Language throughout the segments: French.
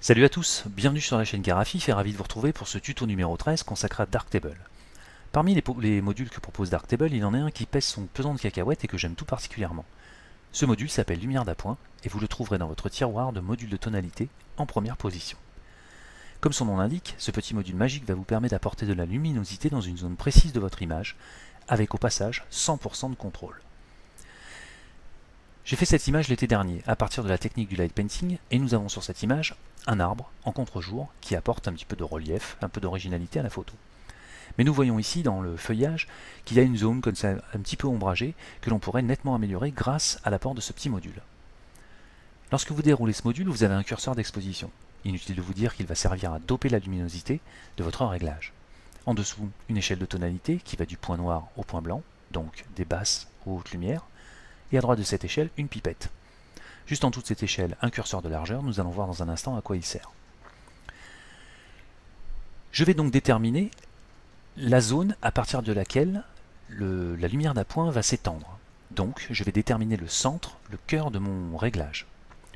Salut à tous, bienvenue sur la chaîne Garafif et ravi de vous retrouver pour ce tuto numéro 13 consacré à Darktable. Parmi les modules que propose Darktable, il en est un qui pèse son pesant de cacahuètes et que j'aime tout particulièrement. Ce module s'appelle Lumière d'appoint et vous le trouverez dans votre tiroir de modules de tonalité en première position. Comme son nom l'indique, ce petit module magique va vous permettre d'apporter de la luminosité dans une zone précise de votre image, avec au passage 100% de contrôle. J'ai fait cette image l'été dernier à partir de la technique du light painting et nous avons sur cette image un arbre en contre-jour qui apporte un petit peu de relief, un peu d'originalité à la photo. Mais nous voyons ici dans le feuillage qu'il y a une zone comme ça un petit peu ombragée que l'on pourrait nettement améliorer grâce à l'apport de ce petit module. Lorsque vous déroulez ce module, vous avez un curseur d'exposition. Inutile de vous dire qu'il va servir à doper la luminosité de votre réglage. En dessous, une échelle de tonalité qui va du point noir au point blanc, donc des basses aux hautes lumières, et à droite de cette échelle, une pipette. Juste en dessous de cette échelle, un curseur de largeur, nous allons voir dans un instant à quoi il sert. Je vais donc déterminer la zone à partir de laquelle la lumière d'appoint va s'étendre. Donc, je vais déterminer le centre, le cœur de mon réglage.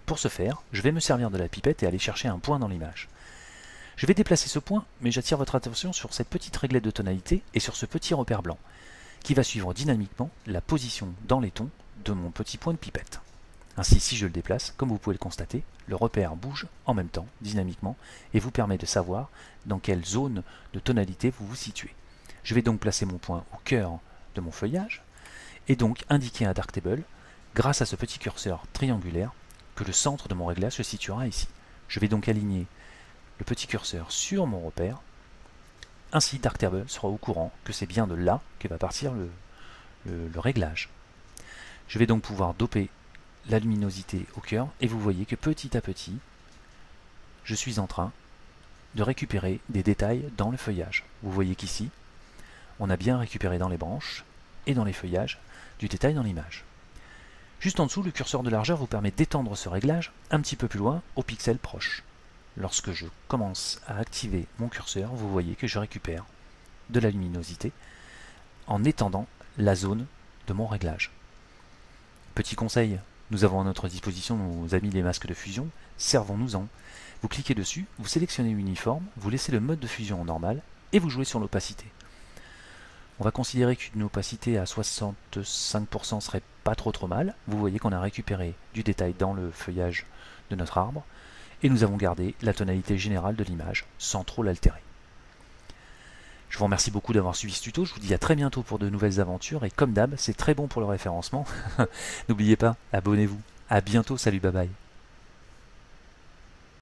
Pour ce faire, je vais me servir de la pipette et aller chercher un point dans l'image. Je vais déplacer ce point, mais j'attire votre attention sur cette petite réglette de tonalité et sur ce petit repère blanc, qui va suivre dynamiquement la position dans les tons de mon petit point de pipette. Ainsi, si je le déplace, comme vous pouvez le constater, le repère bouge en même temps, dynamiquement, et vous permet de savoir dans quelle zone de tonalité vous vous situez. Je vais donc placer mon point au cœur de mon feuillage, et donc indiquer à Darktable, grâce à ce petit curseur triangulaire, que le centre de mon réglage se situera ici. Je vais donc aligner le petit curseur sur mon repère, ainsi Darktable sera au courant que c'est bien de là que va partir le réglage. Je vais donc pouvoir doper la luminosité au cœur et vous voyez que petit à petit, je suis en train de récupérer des détails dans le feuillage. Vous voyez qu'ici, on a bien récupéré dans les branches et dans les feuillages du détail dans l'image. Juste en dessous, le curseur de largeur vous permet d'étendre ce réglage un petit peu plus loin aux pixels proches. Lorsque je commence à activer mon curseur, vous voyez que je récupère de la luminosité en étendant la zone de mon réglage. Petit conseil, nous avons à notre disposition nos amis les masques de fusion, servons-nous-en. Vous cliquez dessus, vous sélectionnez l'uniforme, vous laissez le mode de fusion en normal et vous jouez sur l'opacité. On va considérer qu'une opacité à 65% serait pas trop mal. Vous voyez qu'on a récupéré du détail dans le feuillage de notre arbre et nous avons gardé la tonalité générale de l'image sans trop l'altérer. Je vous remercie beaucoup d'avoir suivi ce tuto, je vous dis à très bientôt pour de nouvelles aventures et comme d'hab, c'est très bon pour le référencement. N'oubliez pas, abonnez-vous. À bientôt, salut, bye bye.